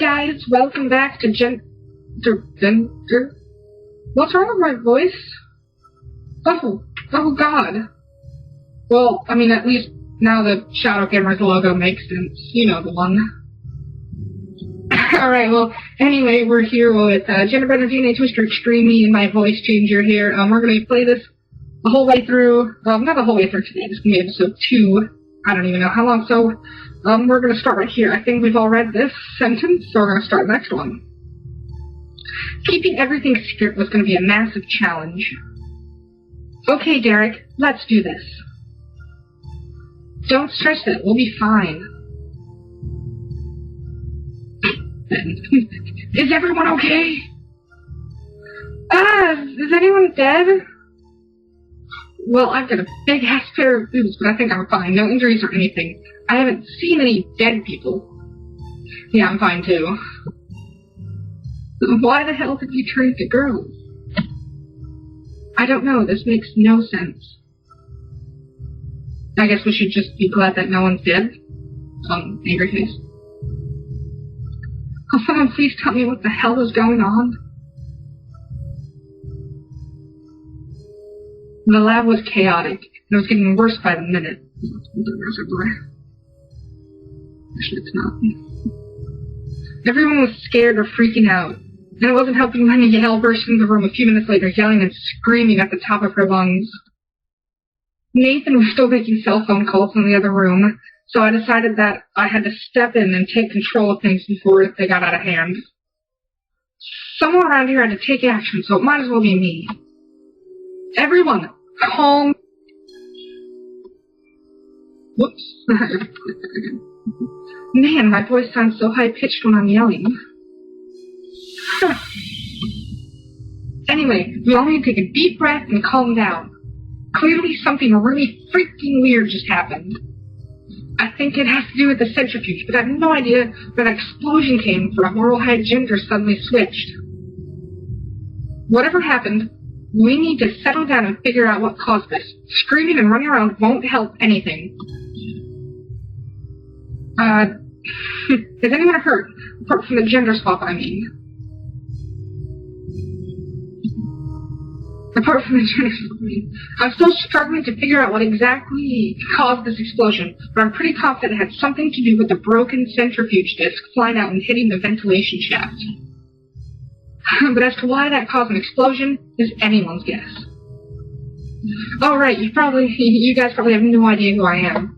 guys, welcome back to What's wrong with my voice? Oh god. Well, I mean, at least now the Shadow Gamers logo makes sense. You know the one. Alright, well, anyway, we're here with Genderbender DNA Twister Extremely and my voice changer here. We're going to play this the whole way through. Well, not the whole way through today. This is going to be episode 2. I don't even know how long. So, we're going to start right here. I think we've all read this sentence, so we're going to start the next one. Keeping everything secret was going to be a massive challenge. Okay, Derek, let's do this. Don't stress it. We'll be fine. Is everyone okay? Is anyone dead? Well, I've got a big-ass pair of boobs, but I think I'm fine. No injuries or anything. I haven't seen any dead people. Yeah, I'm fine, too. Why the hell did you turn to girls? I don't know. This makes no sense. I guess we should just be glad that no one's dead. Angry face. Will someone please tell me what the hell is going on? The lab was chaotic, and it was getting worse by the minute. Actually, it's not. Everyone was scared or freaking out, and it wasn't helping when Yale burst into the room a few minutes later, yelling and screaming at the top of her lungs. Nathan was still making cell phone calls in the other room, so I decided that I had to step in and take control of things before they got out of hand. Someone around here had to take action, so it might as well be me. Everyone, calm. Whoops. Man, my voice sounds so high-pitched when I'm yelling. Anyway, we all need to take a deep breath and calm down. Clearly something really freaking weird just happened. I think it has to do with the centrifuge, but I have no idea where that explosion came from or why gender suddenly switched. Whatever happened, we need to settle down and figure out what caused this. Screaming and running around won't help anything. Is anyone hurt? Apart from the gender swap, I mean. Apart from the gender swap, I mean. I'm still struggling to figure out what exactly caused this explosion, but I'm pretty confident it had something to do with the broken centrifuge disc flying out and hitting the ventilation shaft. But as to why that caused an explosion is anyone's guess. Oh, right, you guys probably have no idea who I am.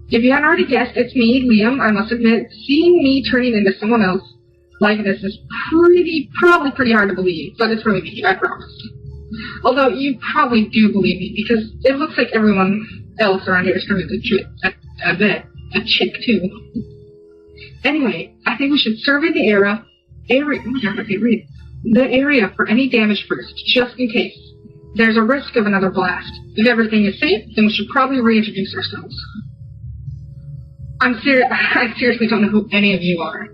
If you hadn't already guessed, it's me, Liam. I must admit, seeing me turning into someone else like this is probably pretty hard to believe, but it's really me, I promise. Although you probably do believe me, because it looks like everyone else around here is turning into a chick too. Anyway, I think we should survey the area for any damage first, just in case. There's a risk of another blast. If everything is safe, then we should probably reintroduce ourselves. I seriously don't know who any of you are.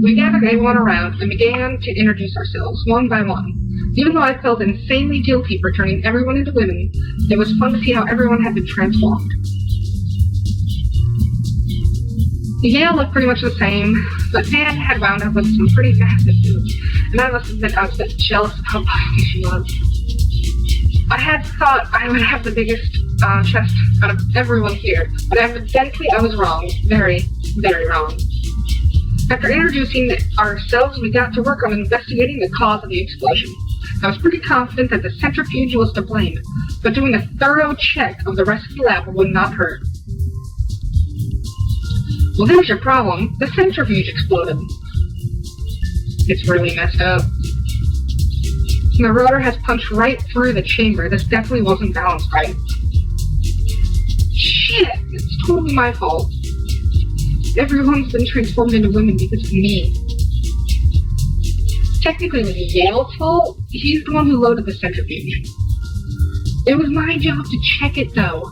We gathered everyone around and began to introduce ourselves, one by one. Even though I felt insanely guilty for turning everyone into women, it was fun to see how everyone had been transformed. Yale looked pretty much the same, but Nan had wound up with some pretty massive boobs, and I must admit I was a bit jealous of how busty she was. I had thought I would have the biggest chest out of everyone here, but evidently I was wrong. Very, very wrong. After introducing ourselves, we got to work on investigating the cause of the explosion. I was pretty confident that the centrifuge was to blame, but doing a thorough check of the rest of the lab would not hurt. Well, there's your problem. The centrifuge exploded. It's really messed up. The rotor has punched right through the chamber. This definitely wasn't balanced right. Shit! It's totally my fault. Everyone's been transformed into women because of me. Technically, it was Yale's fault. He's the one who loaded the centrifuge. It was my job to check it, though.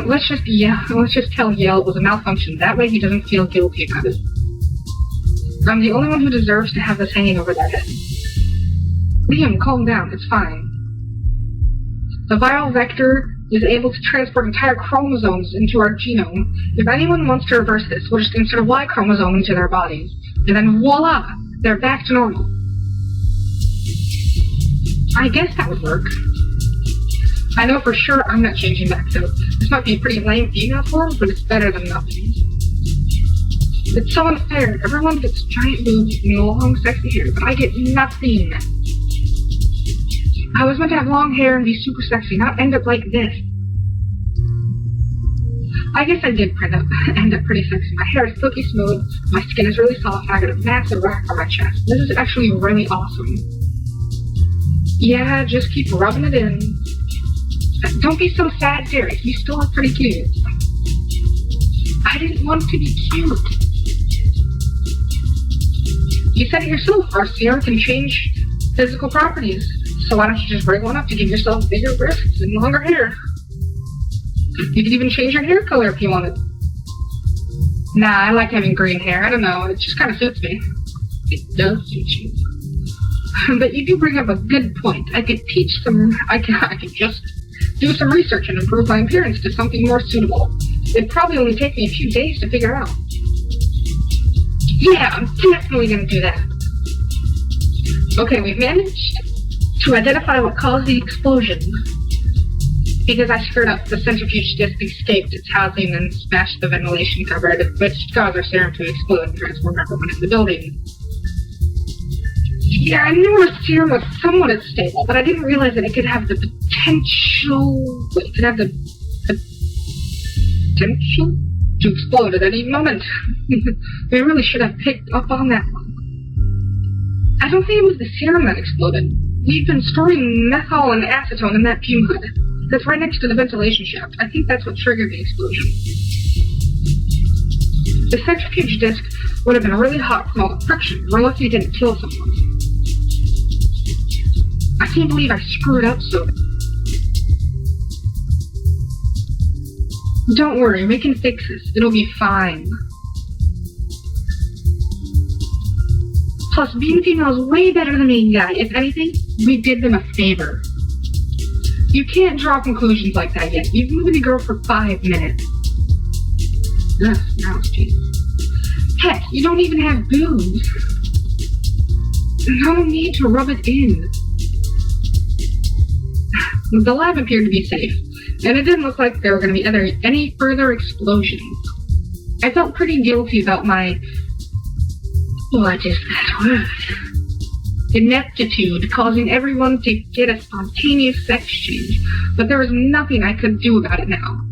Let's just tell Yale it was a malfunction. That way he doesn't feel guilty about it. I'm the only one who deserves to have this hanging over their head. Liam, calm down. It's fine. The viral vector is able to transport entire chromosomes into our genome. If anyone wants to reverse this, we'll just insert a Y chromosome into their bodies, and then voila, they're back to normal. I guess that would work. I know for sure I'm not changing back, so this might be a pretty lame female form, but it's better than nothing. It's so unfair. Everyone gets giant boobs and long, sexy hair, but I get nothing. I was meant to have long hair and be super sexy, not end up like this. I guess I did end up pretty sexy. My hair is silky smooth, my skin is really soft, and I got a massive rack on my chest. This is actually really awesome. Yeah, just keep rubbing it in. Don't be so sad, Derek. You still look pretty cute. I didn't want to be cute. You said it yourself, our serum can change physical properties. So why don't you just bring one up to give yourself bigger breasts and longer hair? You could even change your hair color if you wanted. Nah, I like having green hair. I don't know, it just kind of suits me. It does suit you. But you do bring up a good point. I could just do some research and improve my appearance to something more suitable. It'd probably only take me a few days to figure out. Yeah, I'm definitely gonna do that. Okay, we've managed to identify what caused the explosion. Because I screwed up, the centrifuge disk escaped its housing and smashed the ventilation cupboard, which caused our serum to explode and transform everyone in the building. Yeah, I knew our serum was somewhat unstable, but I didn't realize that it could have the potential... It could have the potential to explode at any moment. We really should have picked up on that one. I don't think it was the serum that exploded. We've been storing methyl and acetone in that fume hood. That's right next to the ventilation shaft. I think that's what triggered the explosion. The centrifuge disk would have been really hot from all the friction. We're lucky it didn't kill someone. I can't believe I screwed up so bad. Don't worry, we can fix this. It'll be fine. Plus, being female is way better than being guy. If anything, we did them a favor. You can't draw conclusions like that yet. You've been with a girl for 5 minutes. Ugh, now it's cheese. Heck, you don't even have boobs. No need to rub it in. The lab appeared to be safe, and it didn't look like there were going to be any further explosions. I felt pretty guilty about my... What is that word? Ineptitude, causing everyone to get a spontaneous sex change, but there was nothing I could do about it now.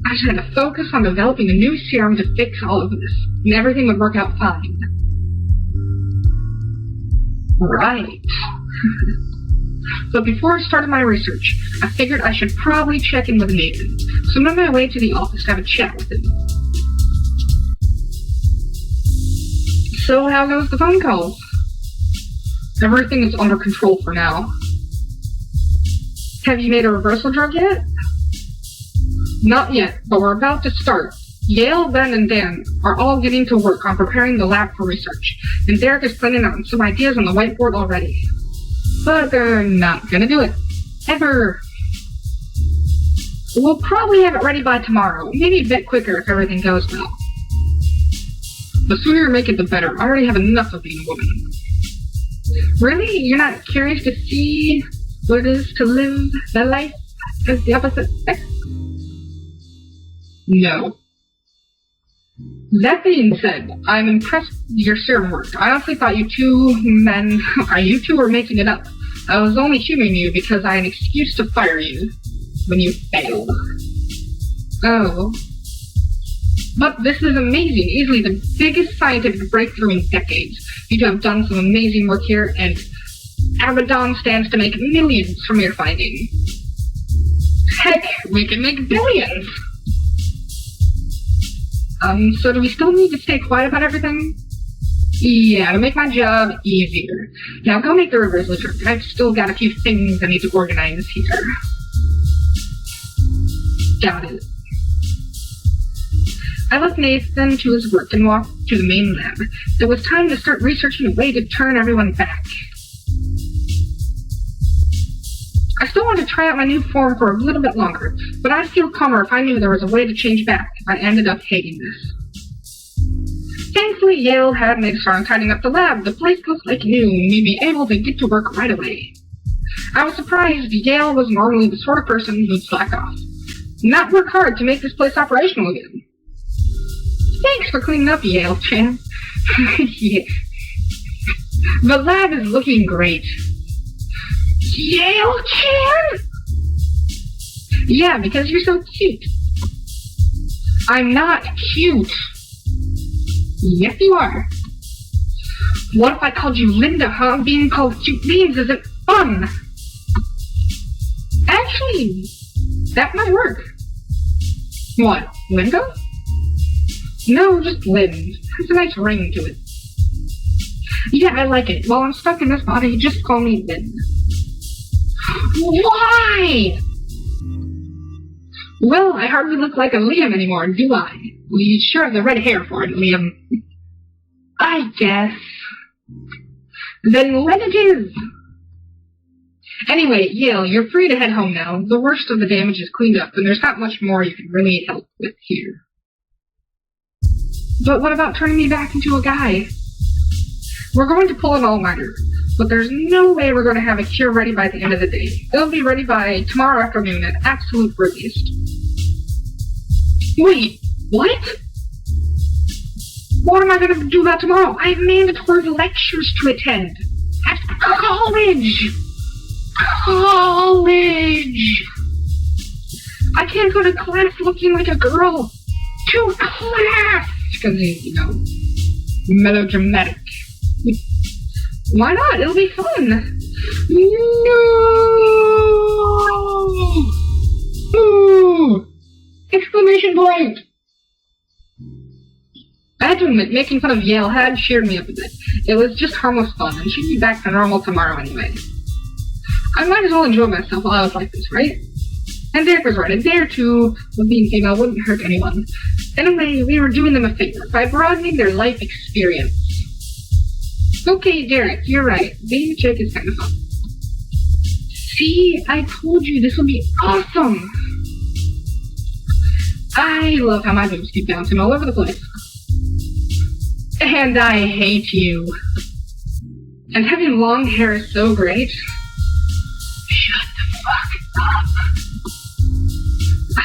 I just had to focus on developing a new serum to fix all of this, and everything would work out fine. Right. But before I started my research, I figured I should probably check in with Nathan, so I'm on my way to the office to have a chat with him. So how goes the phone calls? Everything is under control for now. Have you made a reversal drug yet? Not yet, but we're about to start. Yale, Ben, and Dan are all getting to work on preparing the lab for research, and Derek is planning out some ideas on the whiteboard already. But they're not gonna do it. Ever. We'll probably have it ready by tomorrow, maybe a bit quicker if everything goes well. The sooner you make it, the better. I already have enough of being a woman. Really? You're not curious to see what it is to live the life as the opposite sex? No. That being said, I'm impressed with your serum work. I honestly thought you two were making it up. I was only humoring you because I had an excuse to fire you when you failed. Oh. But this is amazing, easily the biggest scientific breakthrough in decades. You two have done some amazing work here, and Abaddon stands to make millions from your finding. Heck, we can make billions! So do we still need to stay quiet about everything? Yeah, to make my job easier. Now go make the reversal drug. I've still got a few things I need to organize here. Got it. I left Nathan to his work and walked to the main lab. It was time to start researching a way to turn everyone back. I still still want to try out my new form for a little bit longer, but I'd feel calmer if I knew there was a way to change back if I ended up hating this. Thankfully, Yale had made started tidying up the lab. The place looked like new and made me able to get to work right away. I was surprised Yale was normally the sort of person who'd slack off, not work hard to make this place operational again. Thanks for cleaning up, Yale-chan. Yeah. The lab is looking great. Yale-chan? Yeah, because you're so cute. I'm not cute. Yes, you are. What if I called you Linda, huh? Being called cute beans isn't fun. Actually, that might work. What, Linda? No, just Lynn. Has a nice ring to it. Yeah, I like it. While I'm stuck in this body, just call me Lynn. Why? Well, I hardly look like a Liam anymore, do I? Well, you sure have the red hair for it, Liam. I guess. Then let it is. Anyway, Yale, you're free to head home now. The worst of the damage is cleaned up, and there's not much more you can really help with here. But what about turning me back into a guy? We're going to pull an all-nighter, but there's no way we're going to have a cure ready by the end of the day. It'll be ready by tomorrow afternoon at absolute earliest. Wait, what? What am I going to do about tomorrow? I have mandatory lectures to attend. At college! College! I can't go to class looking like a girl. To class! Because, you know, melodramatic. Why not? It'll be fun. No! Ooh! Exclamation point! I had to admit, making fun of Yale had cheered me up a bit. It was just harmless fun, and she'd be back to normal tomorrow anyway. I might as well enjoy myself while I was like this, right? And Derek was right. A day or two of being female wouldn't hurt anyone. Anyway, we were doing them a favor by broadening their life experience. Okay, Derek, you're right. Being a chick is kind of fun. See, I told you this will be awesome. I love how my boobs keep bouncing all over the place. And I hate you. And having long hair is so great. Shut the fuck up.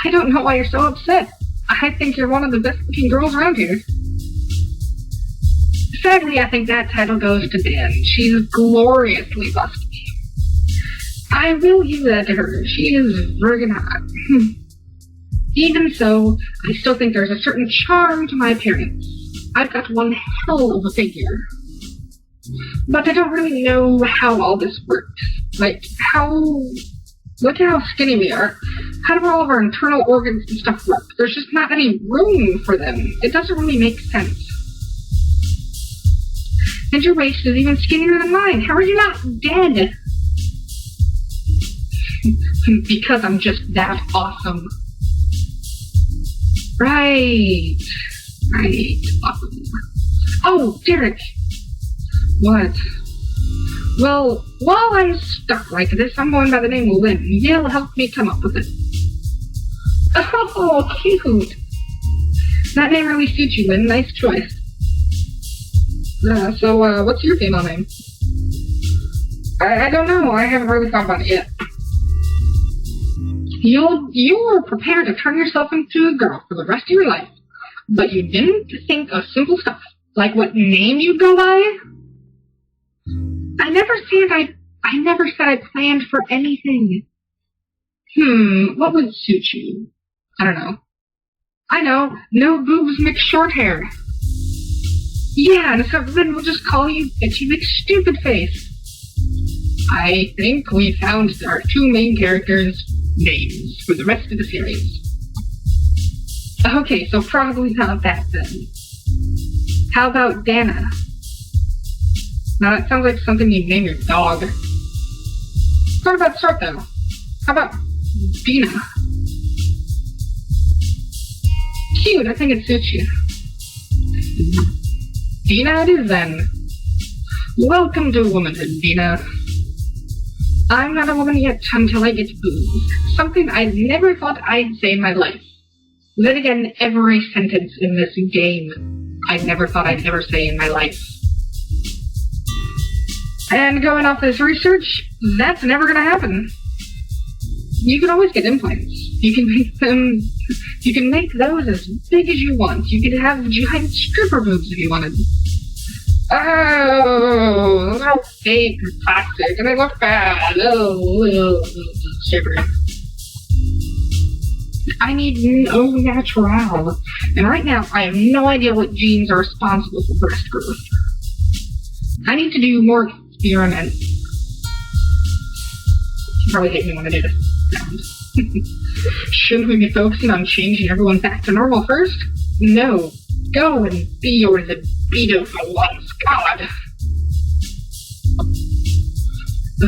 I don't know why you're so upset. I think you're one of the best looking girls around here. Sadly, I think that title goes to Dan. She's gloriously busty. I will give that to her. She is friggin' hot. Even so, I still think there's a certain charm to my appearance. I've got one hell of a figure. But I don't really know how all this works. Look at how skinny we are. How do all of our internal organs and stuff work? There's just not any room for them. It doesn't really make sense. And your waist is even skinnier than mine. How are you not dead? Because I'm just that awesome. Right. Awesome. Oh, Derek. What? Well, while I'm stuck like this, I'm going by the name of Lynn. Yale helped me come up with it. Oh, cute. That name really suits you, Lynn. Nice choice. So, what's your female name? I don't know. I haven't really thought about it yet. You were prepared to turn yourself into a girl for the rest of your life, but you didn't think of simple stuff, like what name you'd go by? I never said I planned for anything. What would suit you? I don't know. I know, no boobs, mixed short hair. Yeah, and so then we'll just call you Bitchy McStupidface. I think we found our two main characters' names for the rest of the series. Okay, so probably not that then. How about Dana? Now that sounds like something you'd name your dog. What about Start though? How about Dina? Cute, I think it suits you. Dina it is then. Welcome to womanhood, Dina. I'm not a woman yet until I get boobs. Something I never thought I'd say in my life. Then again, every sentence in this game I never thought I'd ever say in my life. And going off this research, that's never gonna happen. You can always get implants. You can make those as big as you want. You could have giant stripper boobs if you wanted. Oh, those are fake and plastic, and they look bad. Oh, shivering. I need no natural. And right now, I have no idea what genes are responsible for breast growth. I need to do more experiments. You probably hate me when I do this. Shouldn't we be focusing on changing everyone back to normal first? No. Go and be your libido for once, God.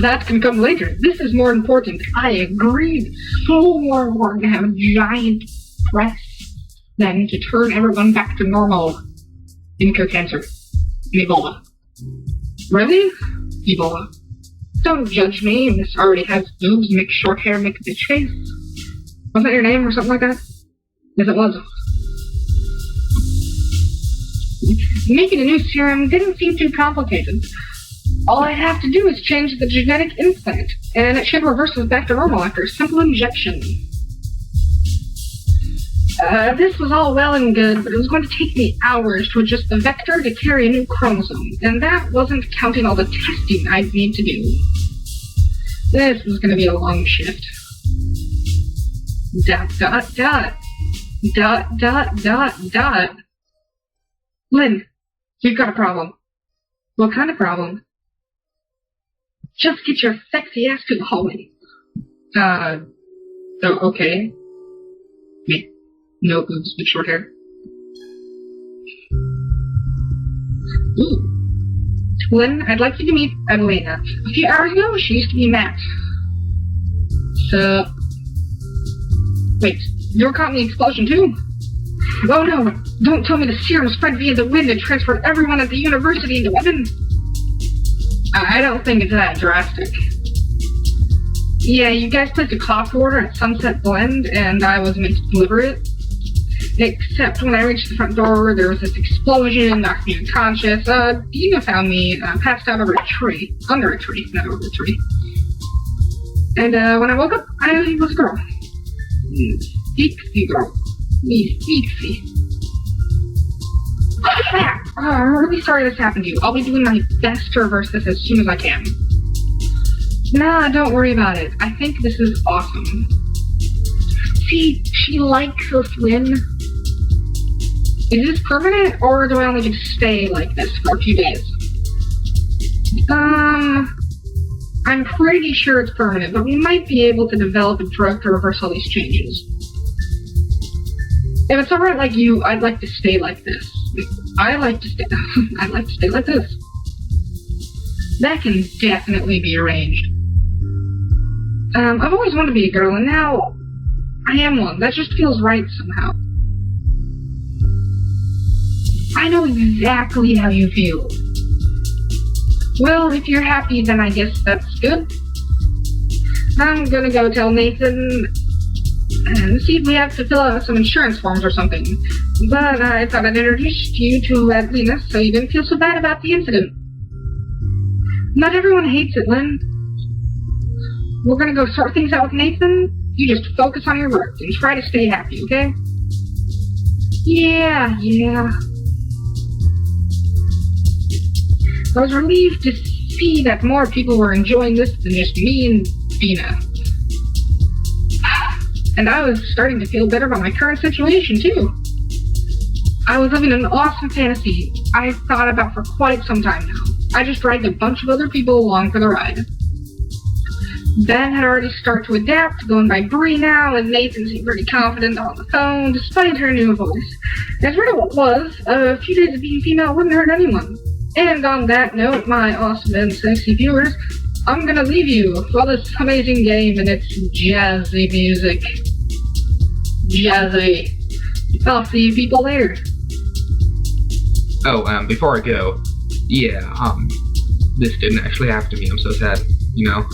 That can come later. This is more important. I agreed. So more important to have a giant breasts than to turn everyone back to normal. Inca cancer. Ebola. Really? Ebola. Don't judge me. This already has boobs, make short hair, make a bitch face. Was that your name or something like that? Yes, it was. Making a new serum didn't seem too complicated. All I have to do is change the genetic implant, and it should reverse us back to normal after a simple injection. This was all well and good, but it was going to take me hours to adjust the vector to carry a new chromosome, and that wasn't counting all the testing I'd need to do. This was going to be a long shift. ... Lynn, you've got a problem. What kind of problem? Just get your sexy ass to the hallway. Okay. Me. No boobs, but short hair. Ooh. Lynn, I'd like you to meet Adelina. A few hours ago, she used to be Matt. So... Wait, you were caught in the explosion too? Oh no, don't tell me the serum spread via the wind and transferred everyone at the university into women. I don't think it's that drastic. Yeah, you guys placed a coffee order at Sunset Blend, and I was meant to deliver it. Except when I reached the front door, there was this explosion, knocked me unconscious. Dina found me passed out under a tree. Under a tree, not over a tree. And when I woke up, I was a girl. Sexy girl. Me, sexy. I'm really sorry this happened to you. I'll be doing my best to reverse this as soon as I can. Nah, don't worry about it. I think this is awesome. See, she likes us, Lynn. Is this permanent, or do I only get to stay like this for a few days? I'm pretty sure it's permanent, but we might be able to develop a drug to reverse all these changes. If it's alright like you, I'd like to stay like this. I'd like to stay like this. That can definitely be arranged. I've always wanted to be a girl, and now I am one. That just feels right somehow. I know exactly how you feel. Well, if you're happy, then I guess that's good. I'm gonna go tell Nathan and see if we have to fill out some insurance forms or something. But I thought I'd introduce you to Adelina so you didn't feel so bad about the incident. Not everyone hates it, Lynn. We're gonna go sort things out with Nathan. You just focus on your work and try to stay happy, okay? Yeah. I was relieved to see that more people were enjoying this than just me and Dina. And I was starting to feel better about my current situation, too. I was living an awesome fantasy I've thought about for quite some time now. I just dragged a bunch of other people along for the ride. Ben had already started to adapt, going by Bree now, and Nathan seemed pretty confident on the phone, despite her new voice. As weird as it was, a few days of being female wouldn't hurt anyone. And on that note, my awesome and sexy viewers, I'm gonna leave you for this amazing game and its jazzy music. Jazzy. I'll see you people later. Oh, before I go, yeah, this didn't actually happen to me. I'm so sad, you know.